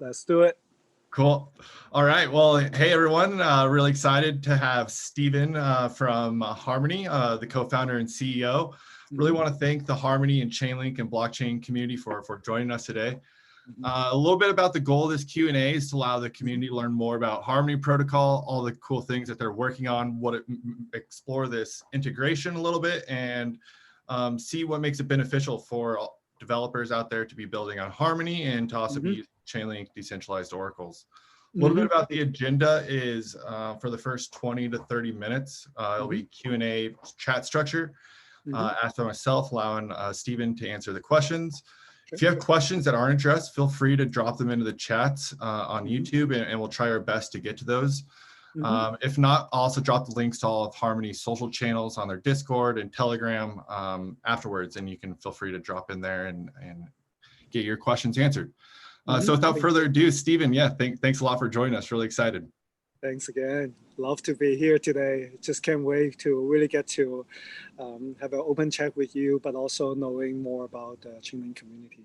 Let's do it. Cool. All right. Well, hey, everyone. Really excited to have Steven from Harmony, the co-founder and CEO. Really want to thank the Harmony and Chainlink and blockchain community for joining us today. A little bit about the goal of this Q&A is to allow the community to learn more about Harmony Protocol, all the cool things that they're working on, explore this integration a little bit, and see what makes it beneficial for developers out there to be building on Harmony and to also be using Chainlink Decentralized Oracles. A little bit about the agenda is for the first 20 to 30 minutes, it'll be Q&A chat structure. Asked by myself, allowing Steven to answer the questions. If you have questions that aren't addressed, feel free to drop them into the chats on YouTube, and we'll try our best to get to those. If not, I'll also drop the links to all of Harmony's social channels on their Discord and Telegram afterwards, and you can feel free to drop in there and get your questions answered. So without further ado, Steven, thanks a lot for joining us. Really excited. Thanks again. Love to be here today. Just can't wait to really get to have an open chat with you, but also knowing more about the Chainlink community.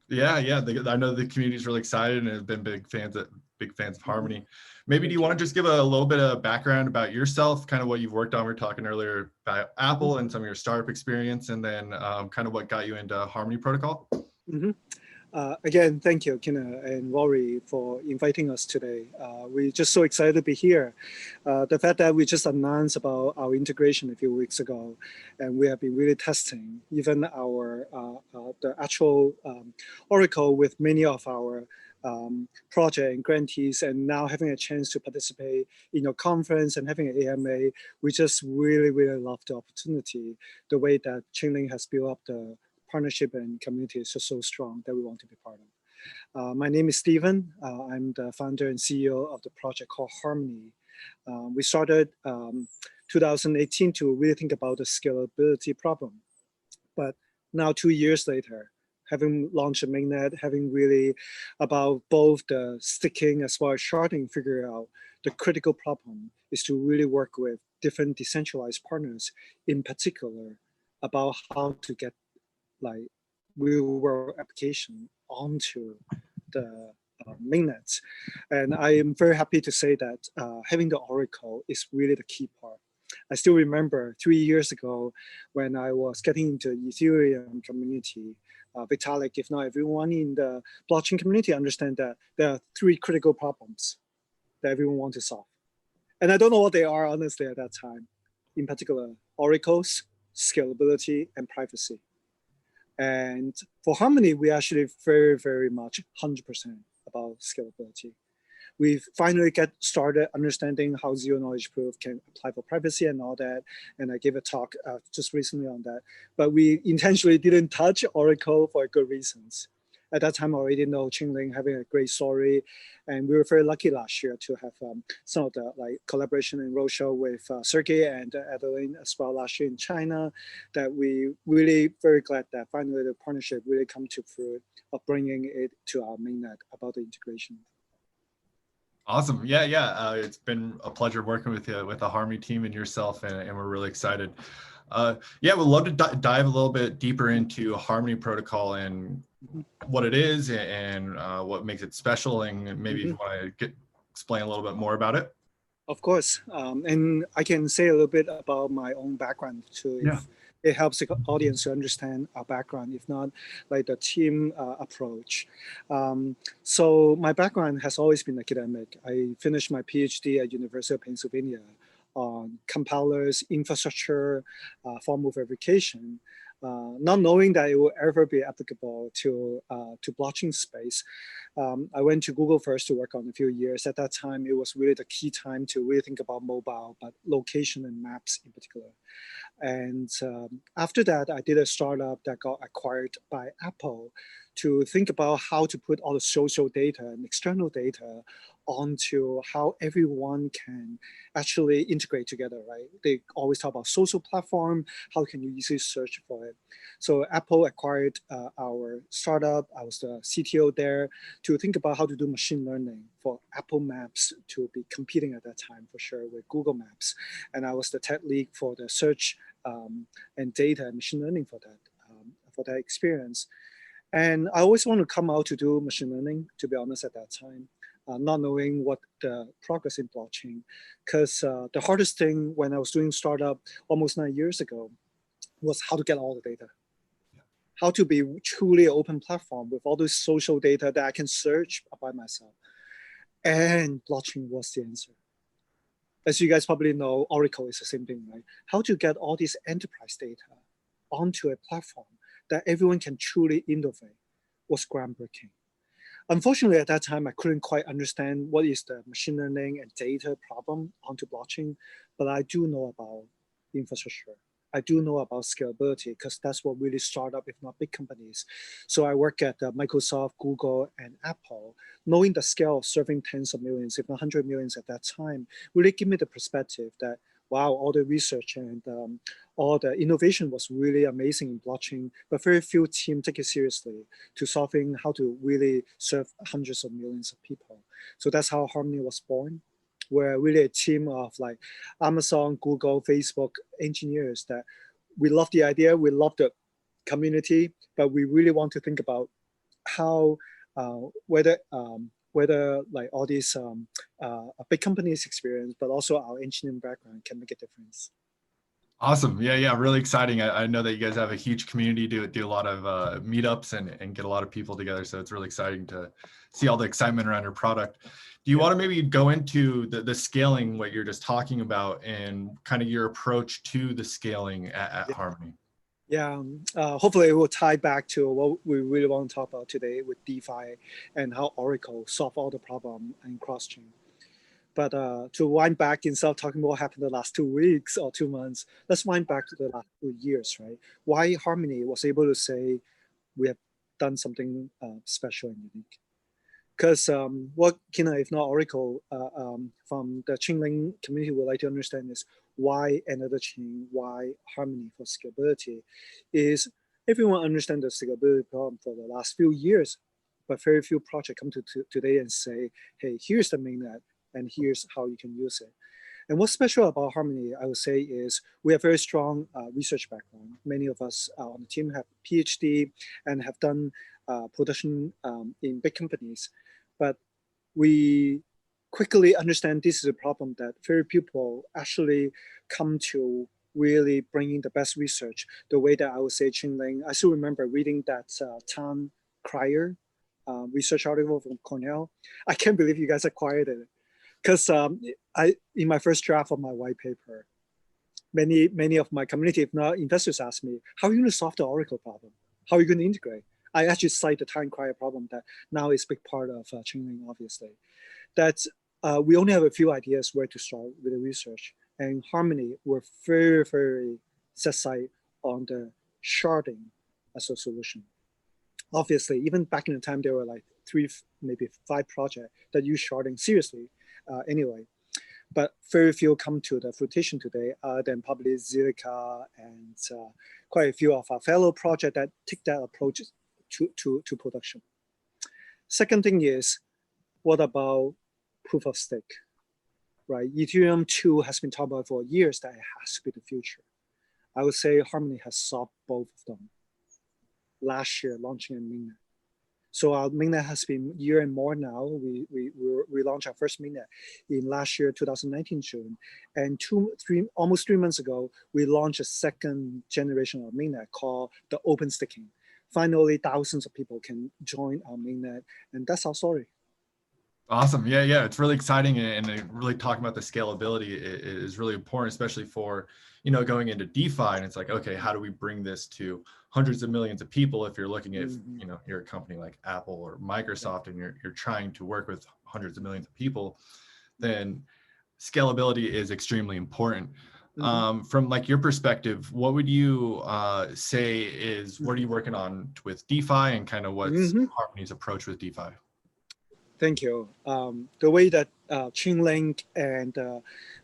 Yeah. I know the community is really excited and have been big fans of Harmony. Maybe do you want to just give a little bit of background about yourself, kind of what you've worked on? We were talking earlier about Apple and some of your startup experience, and then kind of what got you into Harmony Protocol. Again, thank you, Kina and Rory, for inviting us today. We're just so excited to be here. The fact that we just announced about our integration a few weeks ago, and we have been really testing even our the actual Oracle with many of our project and grantees, and now having a chance to participate in your conference and having an AMA, we just really love the opportunity, the way that Chainlink has built up the partnership and community is just so strong that we want to be part of. My name is Steven. I'm the founder and CEO of the project called Harmony. We started 2018 to really think about the scalability problem. But now 2 years later, having launched a mainnet, having really about both the staking as well as sharding, figure out the critical problem is to really work with different decentralized partners, in particular about how to get like real-world application onto the mainnets. And I am very happy to say that having the Oracle is really the key part. I still remember 3 years ago when I was getting into Ethereum community, Vitalik, if not everyone in the blockchain community, understand that there are 3 critical problems that everyone wants to solve. And I don't know what they are, honestly, at that time. In particular, Oracles, scalability, and privacy. And for Harmony, we actually very much 100% about scalability. We've finally get started understanding how zero knowledge proof can apply for privacy and all that. And I gave a talk just recently on that. But we intentionally didn't touch Oracle for good reasons. At that time, I already know Chainlink having a great story. And we were very lucky last year to have some of the collaboration and roadshow with Sergey and Adeline as well last year in China, that we really very glad that finally the partnership really come to fruit of bringing it to our mainnet about the integration. Awesome. Yeah. It's been a pleasure working with you, with the Harmony team and yourself, and we're really excited. We'd love to dive a little bit deeper into Harmony Protocol and what it is and what makes it special, and maybe if you want to explain a little bit more about it. Of course, and I can say a little bit about my own background too, if it helps the audience to understand our background, if not like the team approach. So my background has always been academic. I finished my PhD at University of Pennsylvania on compilers, infrastructure, formal verification, not knowing that it will ever be applicable to blockchain space. I went to Google first to work on a few years. At that time, it was really the key time to really think about mobile, but location and maps in particular. And after that, I did a startup that got acquired by Apple to think about how to put all the social data and external data onto how everyone can actually integrate together, right? They always talk about social platform, how can you easily search for it? So Apple acquired our startup. I was the CTO there to think about how to do machine learning for Apple Maps to be competing at that time for sure with Google Maps. And I was the tech lead for the search and data and machine learning for that experience. And I always want to come out to do machine learning, to be honest, at that time, not knowing what the progress in blockchain. Because the hardest thing when I was doing startup almost 9 years ago was how to get all the data. How to be truly an open platform with all this social data that I can search by myself. And blockchain was the answer. As you guys probably know, Oracle is the same thing, right? How to get all this enterprise data onto a platform that everyone can truly innovate was groundbreaking. Unfortunately, at that time, I couldn't quite understand what is the machine learning and data problem onto blockchain, but I do know about infrastructure. I do know about scalability because that's what really startup, if not big companies. So I work at Microsoft, Google, and Apple. Knowing the scale of serving tens of millions, if not 100 millions at that time, really give me the perspective that, wow, all the research and all the innovation was really amazing in blockchain, but very few teams take it seriously to solving how to really serve hundreds of millions of people. So that's how Harmony was born. We're really a team of like Amazon, Google, Facebook engineers that we love the idea, we love the community, but we really want to think about how whether like all these big companies experience, but also our engineering background can make a difference. Awesome. Yeah, yeah, really exciting. I know that you guys have a huge community, do a lot of meetups and get a lot of people together. So it's really exciting to see all the excitement around your product. Do you want to maybe go into the scaling, what you're just talking about, and kind of your approach to the scaling at Harmony? Yeah, hopefully it will tie back to what we really want to talk about today with DeFi and how Oracle solve all the problem in cross-chain. But to wind back, instead of talking about what happened the last 2 weeks or 2 months, let's wind back to the last 2 years, right? Why Harmony was able to say we have done something special and unique. Because what Kina, if not Oracle, from the Chainlink community would like to understand is why another chain, why Harmony for scalability, is everyone understands the scalability problem for the last few years, but very few projects come to today and say, hey, here's the mainnet, and here's how you can use it. And what's special about Harmony, I would say, is we have very strong research background. Many of us on the team have PhD and have done production in big companies. But we quickly understand this is a problem that very people actually come to really bringing the best research. The way that I would say Chainlink, I still remember reading that Town Crier research article from Cornell. I can't believe you guys acquired it. Because in my first draft of my white paper, many of my community, if not investors, asked me, how are you going to solve the Oracle problem? How are you going to integrate? I actually cite the time crier problem that now is a big part of Chainlink, obviously. That we only have a few ideas where to start with the research. And Harmony were very, very set sight on the sharding as a solution. Obviously, even back in the time, there were like 3, maybe 5 projects that use sharding seriously anyway. But very few come to the fruition today, other than probably Zilliqa and quite a few of our fellow projects that take that approach to production. Second thing is, what about proof of stake, right? Ethereum 2 has been talked about for years that it has to be the future. I would say Harmony has solved both of them. Last year, launching a mainnet. So our mainnet has been a year and more now. We launched our first mainnet in last year, 2019 June. And almost 3 months ago, we launched a second generation of mainnet called the Open Staking. Finally, thousands of people can join our mainnet, and that's our story. Awesome. Yeah, yeah. It's really exciting, and really talking about the scalability is really important, especially for, going into DeFi. And it's like, okay, how do we bring this to hundreds of millions of people? If you're looking at, you're a company like Apple or Microsoft, and you're trying to work with hundreds of millions of people, then scalability is extremely important. From like your perspective, what would you say is, what are you working on with DeFi, and kind of what's Harmony's approach with DeFi? Thank you. The way that Chainlink and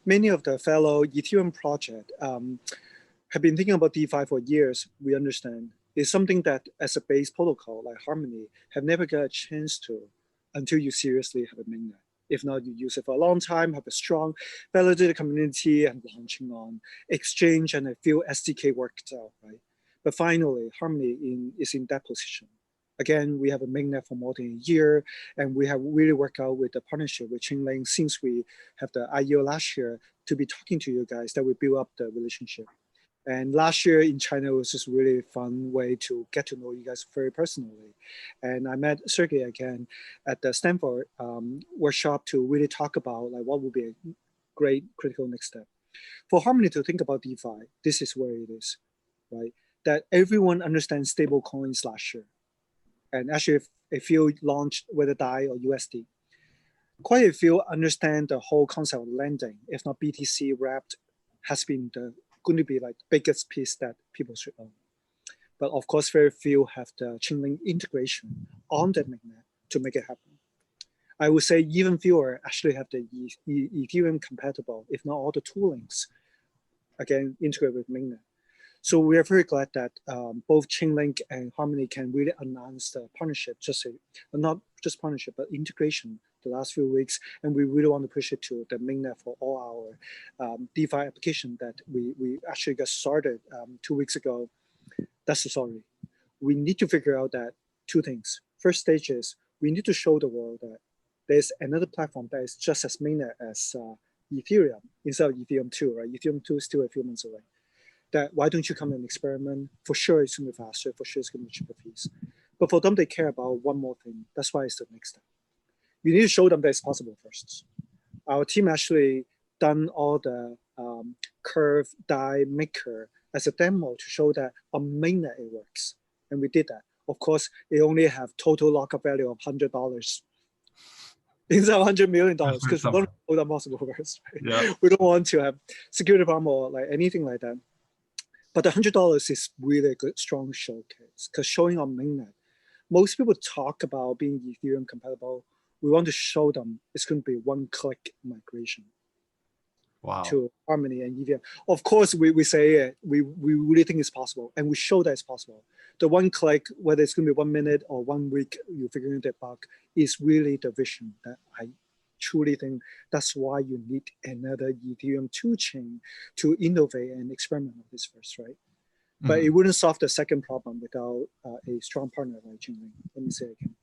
many of the fellow Ethereum projects have been thinking about DeFi for years, we understand, is something that as a base protocol like Harmony have never got a chance to until you seriously have a mainnet. If not, you use it for a long time, have a strong validated community and launching on exchange and a few SDK worked out, right? But finally, Harmony is in that position. Again, we have a mainnet for more than a year, and we have really worked out with the partnership with Chainlink since we have the IEO last year to be talking to you guys that we build up the relationship. And last year in China was just really fun way to get to know you guys very personally. And I met Sergey again at the Stanford workshop to really talk about like what would be a great critical next step. For Harmony to think about DeFi, this is where it is, right? That everyone understands stable coins last year. And actually, a few launched whether DAI or USD. Quite a few understand the whole concept of lending. If not BTC wrapped, has been going to be like the biggest piece that people should own. But of course, very few have the Chainlink integration on the mainnet to make it happen. I would say even fewer actually have the Ethereum compatible, if not all the toolings, again, integrate with mainnet. So we are very glad that both Chainlink and Harmony can really announce the partnership, not just partnership, but integration the last few weeks. And we really want to push it to the mainnet for all our DeFi application that we actually got started 2 weeks ago. That's the story. We need to figure out that two things. First stage is we need to show the world that there's another platform that is just as mainnet as Ethereum instead of Ethereum 2, right? Ethereum 2 is still a few months away. That why don't you come and experiment? For sure it's going to be faster, for sure it's going to be cheaper fees. But for them, they care about one more thing. That's why it's the next step. You need to show them that it's possible first. Our team actually done all the curve die maker as a demo to show that on mainnet it works. And we did that. Of course, they only have total lockup value of $100 instead of $100 million because we don't know that possible first. Right? Yeah. We don't want to have security problem or like anything like that. But the $100 is really a good, strong showcase because showing on mainnet, most people talk about being Ethereum compatible. We want to show them it's going to be one-click migration to Harmony and EVM. Of course, we say it. We really think it's possible, and we show that it's possible. The one-click, whether it's going to be 1 minute or 1 week, you're figuring that bug, is really the vision that I truly think that's why you need another Ethereum 2 chain to innovate and experiment on this first, right? But it wouldn't solve the second problem without a strong partner like Chainlink. Let me say it again.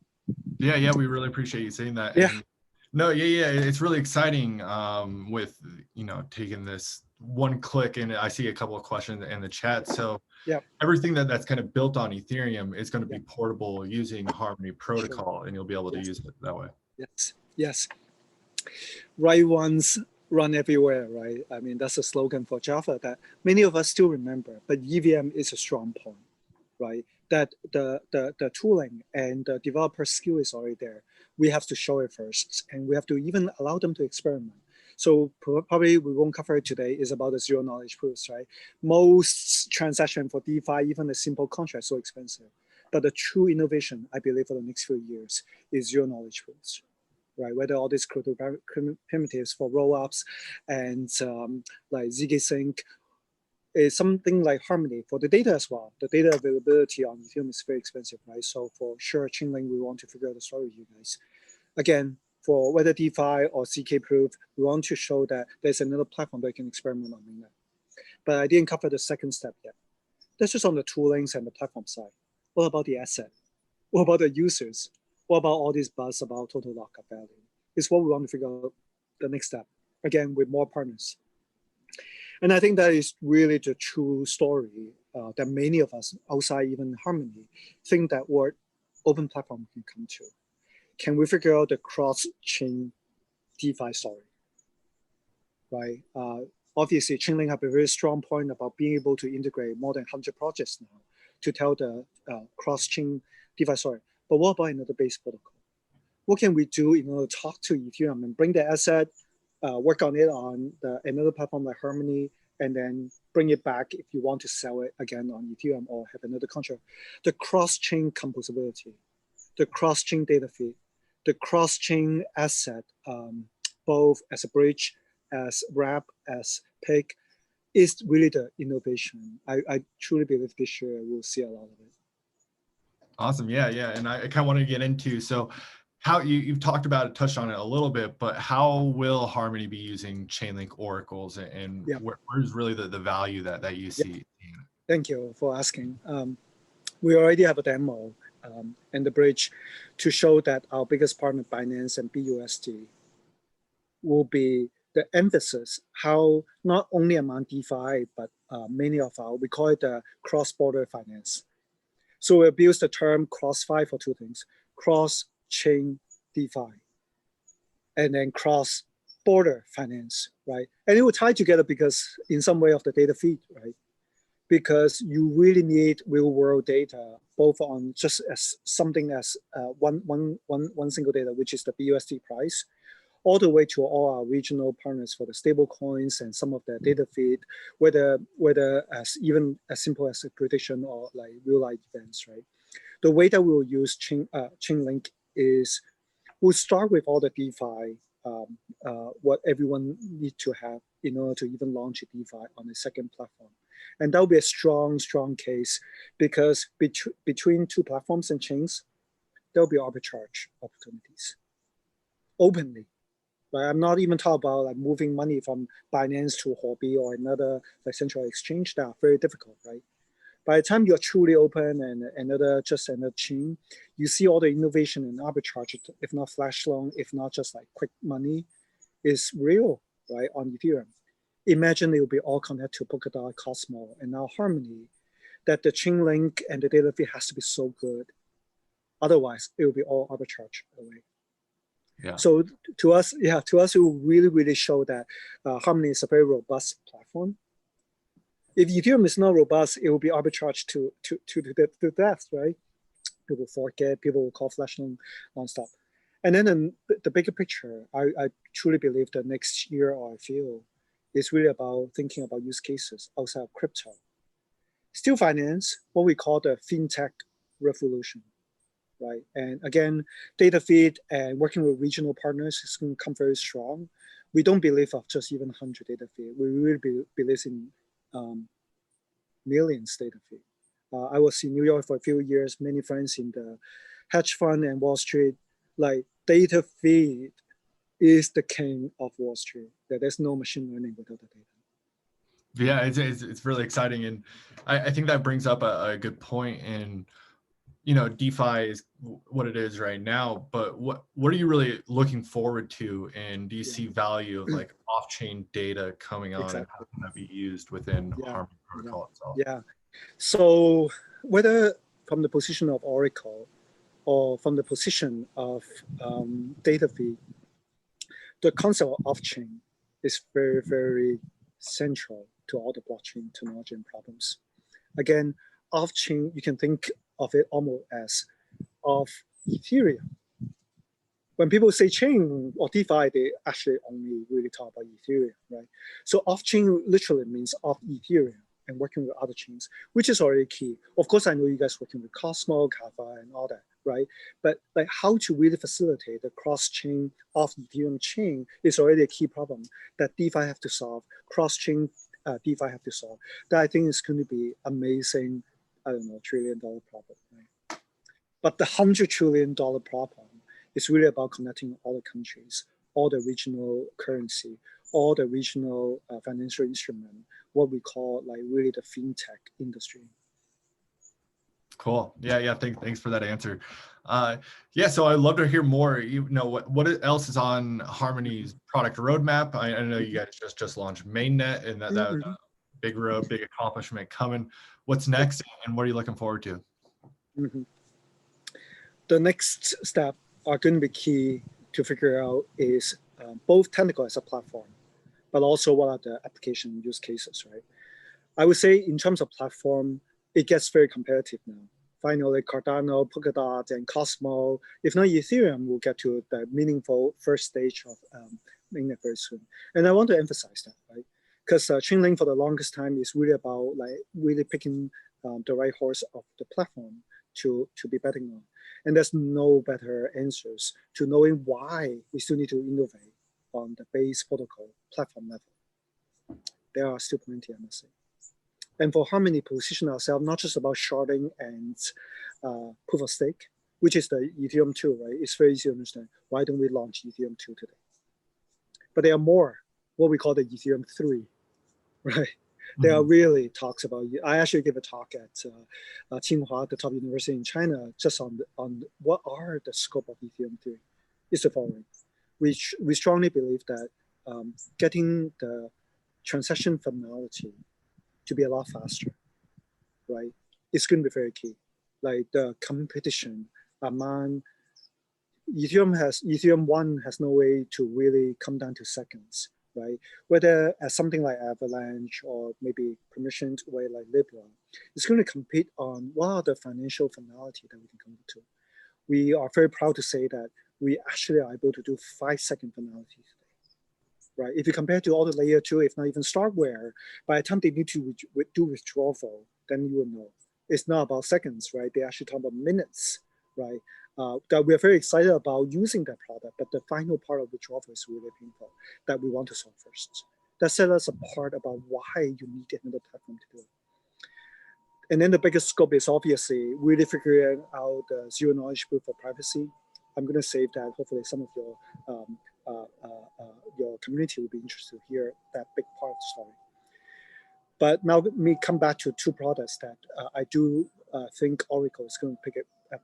Yeah, we really appreciate you saying that. Yeah. And no, it's really exciting with, taking this one click, and I see a couple of questions in the chat. So yeah, everything that's kind of built on Ethereum is going to be portable using Harmony protocol, and you'll be able to use it that way. Yes. Right ones run everywhere, right? I mean, that's a slogan for Java that many of us still remember, but EVM is a strong point, right? That the tooling and the developer skill is already there. We have to show it first, and we have to even allow them to experiment. So probably we won't cover it today, is about the zero knowledge proofs, right? Most transaction for DeFi, even a simple contract, is so expensive. But the true innovation, I believe, for the next few years is zero knowledge proofs. Right, whether all these crypto primitives for rollups and like zk-sync is something like Harmony for the data as well. The data availability on Ethereum is very expensive, right? So for sure, Chainlink, we want to figure out the story with you guys. Again, for whether DeFi or ZK proof, we want to show that there's another platform that can experiment on mainnet. But I didn't cover the second step yet. That's just on the toolings and the platform side. What about the asset? What about the users? What about all this buzz about total lockup value? It's what we want to figure out the next step, again, with more partners. And I think that is really the true story that many of us outside even Harmony think that what open platform can come to. Can we figure out the cross-chain DeFi story, right? Obviously, Chainlink have a very strong point about being able to integrate more than 100 projects now to tell the cross-chain DeFi story. But what about another base protocol? What can we do in order to talk to Ethereum and bring the asset, work on it on another platform like Harmony, and then bring it back if you want to sell it again on Ethereum or have another contract? The cross-chain composability, the cross-chain data feed, the cross-chain asset, both as a bridge, as wrap, as peg, is really the innovation. I truly believe this year we'll see a lot of it. Awesome. Yeah. And I kind of want to get into, so how you've talked about it, touched on it a little bit, but how will Harmony be using Chainlink Oracles, and where's really the value that you see? Thank you for asking. We already have a demo and the bridge to show that our biggest partner, Binance and BUSD, will be the emphasis, how not only among DeFi, but many of our, we call it the cross-border finance. So we abuse the term cross-fi for two things, cross-chain DeFi, and then cross-border finance, right? And it will tie together because in some way of the data feed, right? Because you really need real-world data, both on just as something as one single data, which is the BUSD price, all the way to all our regional partners for the stable coins and some of the data feed, whether as even as simple as a prediction or like real-life events, right? The way that we will use Chainlink is we'll start with all the DeFi, what everyone needs to have in order to even launch a DeFi on a second platform. And that will be a strong case because between two platforms and chains, there'll be arbitrage opportunities openly. Right? I'm not even talking about like moving money from Binance to Huobi or another like central exchange that are very difficult, right? By the time you're truly open and another chain, you see all the innovation and arbitrage, if not flash loan, if not just like quick money, is real, right, on Ethereum. Imagine it will be all connected to Polkadot, Cosmo, and now Harmony, that the Chainlink and the data feed has to be so good. Otherwise, it will be all arbitrage away. Yeah. So to us, it will really show that Harmony is a very robust platform. If Ethereum is not robust, it will be arbitrage to death, right? People forget, people will call flash loan nonstop. And then the bigger picture, I truly believe the next year or I feel is really about thinking about use cases outside of crypto. Still finance, what we call the fintech revolution, right? And again, data feed and working with regional partners is going to come very strong. We don't believe of just even 100 data feed. We really believe in millions data feed. I was in New York for a few years, many friends in the hedge fund and Wall Street, like data feed is the king of Wall Street. That there's no machine learning without the data. Yeah, it's really exciting. And I think that brings up a good point. And, DeFi is what it is right now, but what are you really looking forward to? And do you see value of like off-chain data coming on and how can that be used within Harmony protocol itself? Yeah. So whether from the position of Oracle or from the position of data feed, the concept of off-chain is very central to all the blockchain technology and problems. Again, off-chain, you can think of it almost as of Ethereum. When people say chain or DeFi, they actually only really talk about Ethereum, right? So off-chain literally means off Ethereum and working with other chains, which is already key. Of course, I know you guys working with Cosmo, Kava, and all that, right? But like how to really facilitate the cross-chain off Ethereum chain is already a key problem that DeFi have to solve, cross-chain DeFi have to solve. That I think is going to be amazing, I don't know, $1 trillion problem, right? But the $100 trillion problem is really about connecting all the countries, all the regional currency, all the regional financial instrument, what we call like really the fintech industry. Cool. Yeah. Thanks for that answer. So I'd love to hear more. What else is on Harmony's product roadmap? I know you guys just launched mainnet, and that big road, big accomplishment coming. What's next, and what are you looking forward to? The next step are going to be key to figure out is both technical as a platform, but also what are the application use cases, right? I would say in terms of platform, it gets very competitive now. Finally, Cardano, Polkadot, and Cosmo, if not Ethereum, will get to the meaningful first stage of mainnet very soon. And I want to emphasize that, right? Because Chainlink for the longest time is really about like really picking the right horse of the platform to be betting on. And there's no better answers to knowing why we still need to innovate on the base protocol platform level. There are still plenty, I must say. And for Harmony, position ourselves not just about sharding and proof of stake, which is the Ethereum 2, right? It's very easy to understand. Why don't we launch Ethereum 2 today? But there are more, what we call the Ethereum 3, right? There are really talks about. I actually gave a talk at Tsinghua, the top university in China, just on what are the scope of Ethereum 3. It's the following: we strongly believe that getting the transaction finality to be a lot faster, right? It's going to be very key. Like the competition among Ethereum 1 has no way to really come down to seconds, right? Whether as something like Avalanche or maybe permissioned way like Libra, it's going to compete on what are the financial finality that we can come to. We are very proud to say that we actually are able to do 5-second finality today, right? If you compare to all the layer 2, if not even Starkware, by the time they need to do withdrawal, then you will know. It's not about seconds, right? They actually talk about minutes, right? That we're very excited about using that product, but the final part of withdrawal is really painful that we want to solve first. That set us apart about why you need another platform to do it. And then the biggest scope is obviously really figuring out the zero knowledge proof for privacy. I'm going to save that. Hopefully some of your community will be interested to hear that big part of the story. But now let me come back to 2 products that I do think Oracle is going to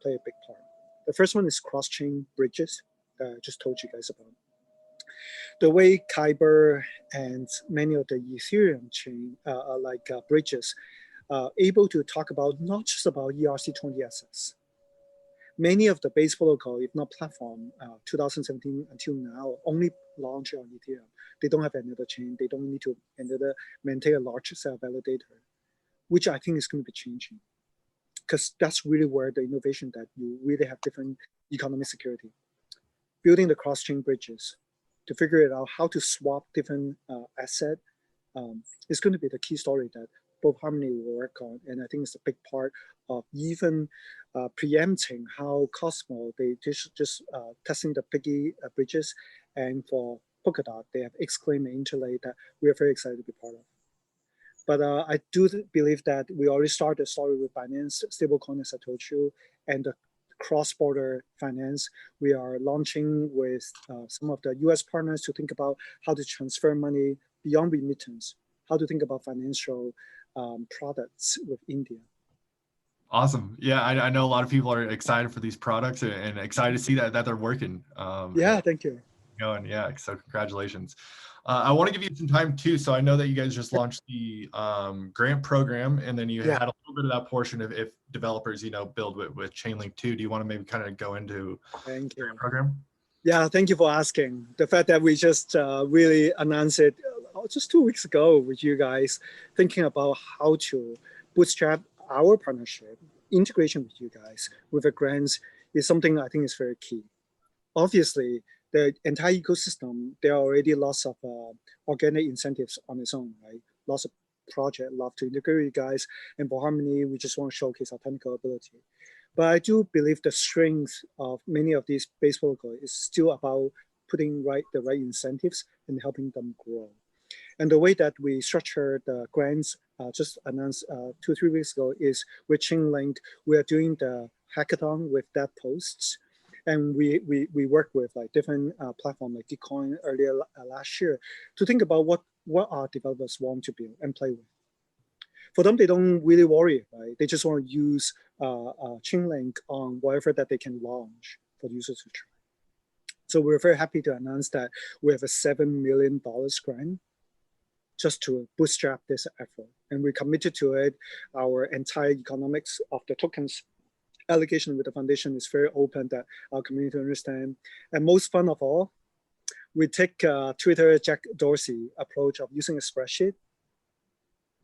play a big part. The first one is cross-chain bridges. I just told you guys about. The way Kyber and many of the Ethereum chain bridges able to talk about not just about ERC20 assets. Many of the base protocol, if not platform, 2017 until now, only launch on Ethereum. They don't have another chain. They don't need to maintain a large set of validator, which I think is going to be changing. Because that's really where the innovation that you really have different economic security. Building the cross-chain bridges to figure it out how to swap different asset is going to be the key story that both Harmony will work on. And I think it's a big part of even preempting how Cosmo, they just testing the Piggy bridges. And for Polkadot, they have Exclaim and Interlay that we are very excited to be part of. But I do believe that we already started the story with Binance stablecoin, as I told you, and the cross-border finance. We are launching with some of the US partners to think about how to transfer money beyond remittance, how to think about financial products with India. Awesome. Yeah, I know a lot of people are excited for these products and excited to see that they're working. Yeah, thank you. Going, yeah, so congratulations. I want to give you some time too. So I know that you guys just launched the grant program, and then you had a little bit of that portion of if developers, build with Chainlink too. Do you want to maybe kind of go into the grant program? Yeah, thank you for asking. The fact that we just really announced it just 2 weeks ago with you guys, thinking about how to bootstrap our partnership, integration with you guys, with the grants is something I think is very key. Obviously, the entire ecosystem, there are already lots of organic incentives on its own, right? Lots of projects love to integrate with you guys. And for Harmony, we just want to showcase our technical ability. But I do believe the strength of many of these base protocols is still about putting the right incentives and helping them grow. And the way that we structure the grants, just announced 2-3 weeks ago, is with Chainlink. We are doing the hackathon with that posts. And we work with different platforms like Gitcoin earlier last year to think about what our developers want to build and play with. For them, they don't really worry, right? They just want to use Chainlink on whatever that they can launch for users to try. So we're very happy to announce that we have a $7 million grant just to bootstrap this effort. And we're committed to it. Our entire economics of the tokens allocation with the foundation is very open that our community understand. And most fun of all, we take Twitter Jack Dorsey approach of using a spreadsheet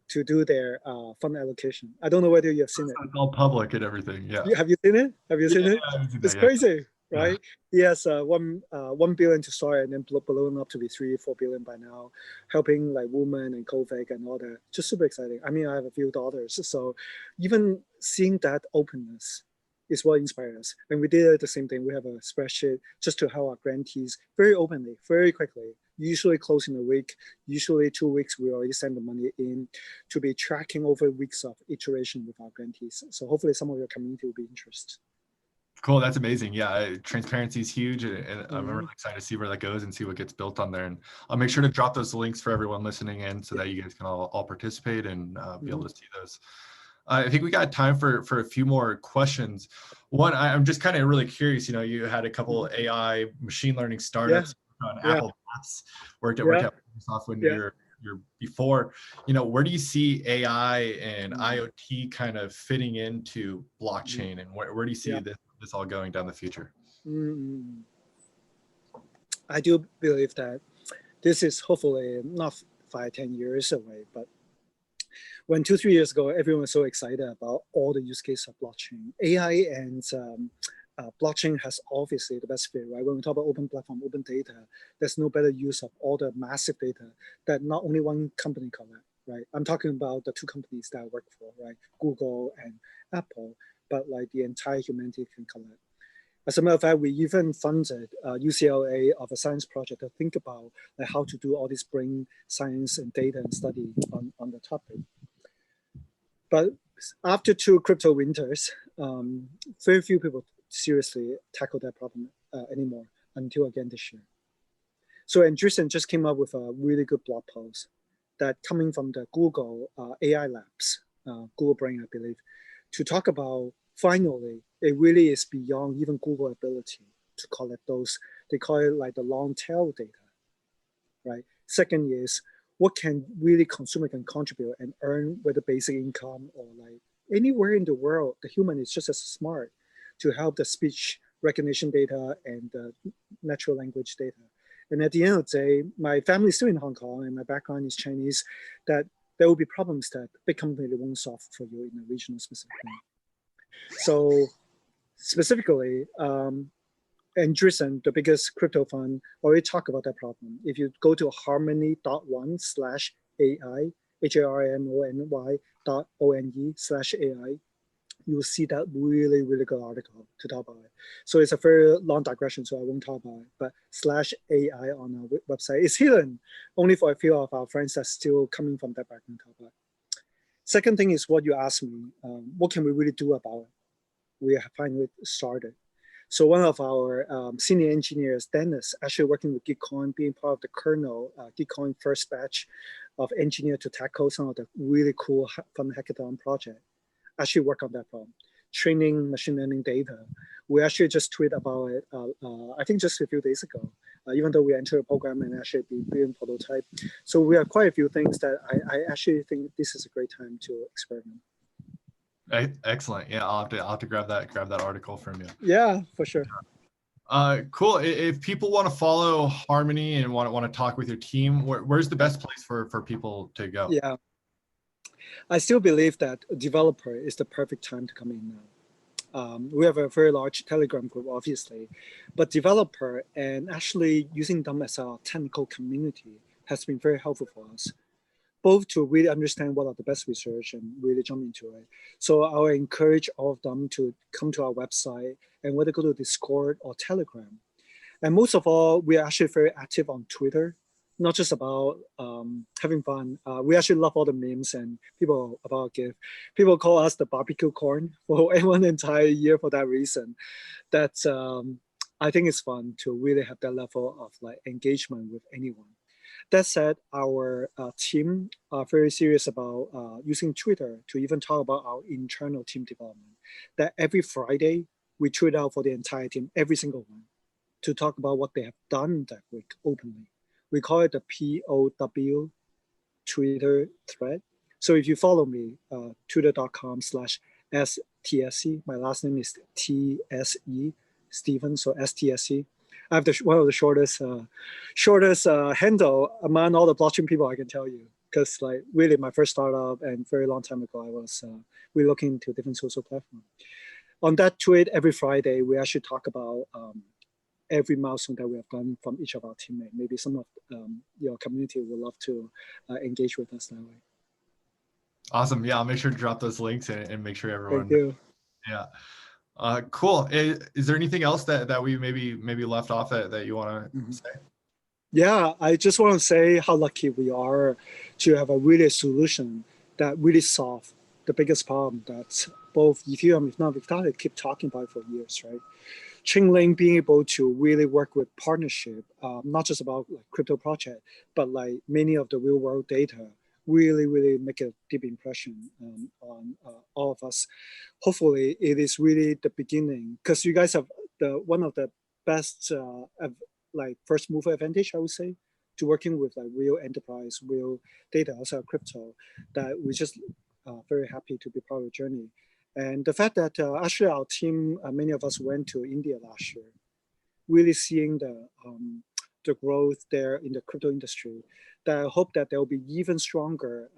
to do their fund allocation. I don't know whether you have seen it. It's all public and everything. Yeah. Have you seen it? Have you seen it? It's crazy, right? He has $1 billion to start and then balloon up to be $3-4 billion by now, helping women and COVID and all that. Just super exciting. I mean, I have a few daughters, so even seeing that openness is what inspired us. And we did the same thing. We have a spreadsheet just to help our grantees very openly, very quickly, usually close in a week, usually 2 weeks, we already send the money in to be tracking over weeks of iteration with our grantees. So hopefully some of your community will be interested. Cool. That's amazing. Yeah. Transparency is huge. And I'm really Mhm. excited to see where that goes and see what gets built on there. And I'll make sure to drop those links for everyone listening in so that you guys can all participate and be able to see those. I think we got time for a few more questions. One, I'm just kind of really curious. You had a couple AI machine learning Yeah, startups on yeah, Apple Maps, worked yeah, at Microsoft when yeah. you're before. Where do you see AI and Mm, IoT kind of fitting into mm, blockchain, and where do you see yeah. this all going down the future? Mm. I do believe that this is hopefully not 5, 10 years away, but when 2, 3 years ago, everyone was so excited about all the use cases of blockchain. AI and blockchain has obviously the best fit, right? When we talk about open platform, open data, there's no better use of all the massive data that not only one company collect, right? I'm talking about the two companies that I work for, right? Google and Apple, but like the entire humanity can collect. As a matter of fact, we even funded UCLA of a science project to think about like, how to do all this brain science and data and study on the topic. But after 2 crypto winters, very few people seriously tackle that problem anymore until again this year. So Andreessen just came up with a really good blog post that coming from the Google AI labs, Google Brain, I believe, to talk about finally, it really is beyond even Google ability to collect those. They call it like the long tail data, right? Second is what can really consumer can contribute and earn, whether basic income or like anywhere in the world, the human is just as smart to help the speech recognition data and the natural language data. And at the end of the day, my family is still in Hong Kong and my background is Chinese, that there will be problems that big company won't solve for you in a regional specific thing. So specifically, Andreessen, the biggest crypto fund, already talked about that problem. If you go to harmony.one/AI, HARMONY.ONE/AI, you'll see that really, really good article to talk about it. So it's a very long digression, so I won't talk about it. But /AI on our website is hidden only for a few of our friends that's still coming from that background. Second thing is what you asked me, what can we really do about it? We have finally started. So one of our senior engineers, Dennis, actually working with Gitcoin, being part of the kernel, Gitcoin first batch of engineer to tackle some of the really cool fun hackathon project, actually work on that problem, training machine learning data. We actually just tweeted about it, I think just a few days ago, even though we entered a program and actually be building prototype. So we have quite a few things that I actually think this is a great time to experiment. Excellent. Yeah, I'll have to grab that article from you. Yeah, for sure. Cool. If people want to follow Harmony and want to talk with your team, where's the best place for people to go? Yeah, I still believe that developer is the perfect time to come in now. We have a very large Telegram group, obviously, but developer and actually using them as a technical community has been very helpful for us, both to really understand what are the best research and really jump into it. So I will encourage all of them to come to our website and whether go to Discord or Telegram. And most of all, we are actually very active on Twitter, not just about having fun. We actually love all the memes and people about GIF. People call us the barbecue corn for one entire year for that reason. That's I think it's fun to really have that level of like engagement with anyone. That said, our team are very serious about using Twitter to even talk about our internal team development. That every Friday we tweet out for the entire team, every single one, to talk about what they have done that week openly. We call it the POW Twitter thread. So if you follow me, twitter.com/STSE, my last name is TSE, Stephen, so STSE. I have one of the shortest handle among all the blockchain people I can tell you. Because like really my first startup and very long time ago, I was we looking into different social platforms. On that tweet, every Friday, we actually talk about every milestone that we have done from each of our teammates. Maybe some of your community would love to engage with us that way. Awesome. Yeah, I'll make sure to drop those links and make sure everyone. Thank you. Yeah. Cool. Is there anything else that we maybe left off that you want to say? Yeah, I just want to say how lucky we are to have a really solution that really solves the biggest problem that both Ethereum, if not, we've started to keep talking about it for years, right? Chainlink being able to really work with partnership, not just about like crypto project, but like many of the real world data, really make a deep impression on all of us. Hopefully, it is really the beginning, because you guys have one of the best like first mover advantage, I would say, to working with like real enterprise, real data outside of crypto. That we just very happy to be part of the journey. And the fact that actually our team, many of us went to India last year, really seeing the growth there in the crypto industry, that I hope that there will be even stronger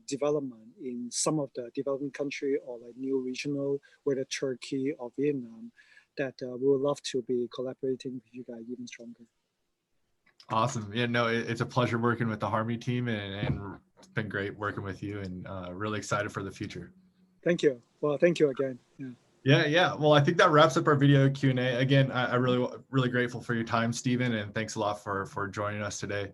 development in some of the developing country or like new regional, whether Turkey or Vietnam, that we would love to be collaborating with you guys even stronger. Awesome. Yeah, no, it's a pleasure working with the Harmony team, and it's been great working with you, and really excited for the future. Thank you. Well, thank you again. Yeah. Well, I think that wraps up our video Q&A. Again, I really grateful for your time, Stephen, and thanks a lot for joining us today.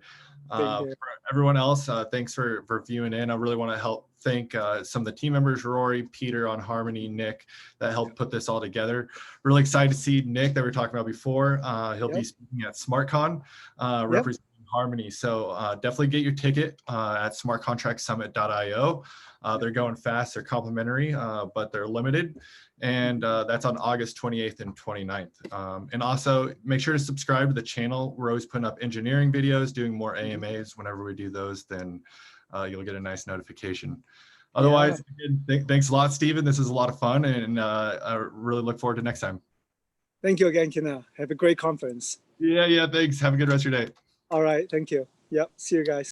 For everyone else, thanks for viewing in. I really want to help thank some of the team members, Rory, Peter on Harmony, Nick, that helped put this all together. Really excited to see Nick that we were talking about before. He'll be speaking at SmartCon, representing Harmony. So definitely get your ticket at smartcontractsummit.io. They're going fast, they're complimentary, but they're limited. And that's on August 28th and 29th. And also make sure to subscribe to the channel. We're always putting up engineering videos, doing more AMAs. Whenever we do those, then you'll get a nice notification. Otherwise, again, thanks a lot, Stephen. This is a lot of fun, and I really look forward to next time. Thank you again, Kina. Have a great conference. Yeah, thanks. Have a good rest of your day. All right, thank you. Yep, see you guys.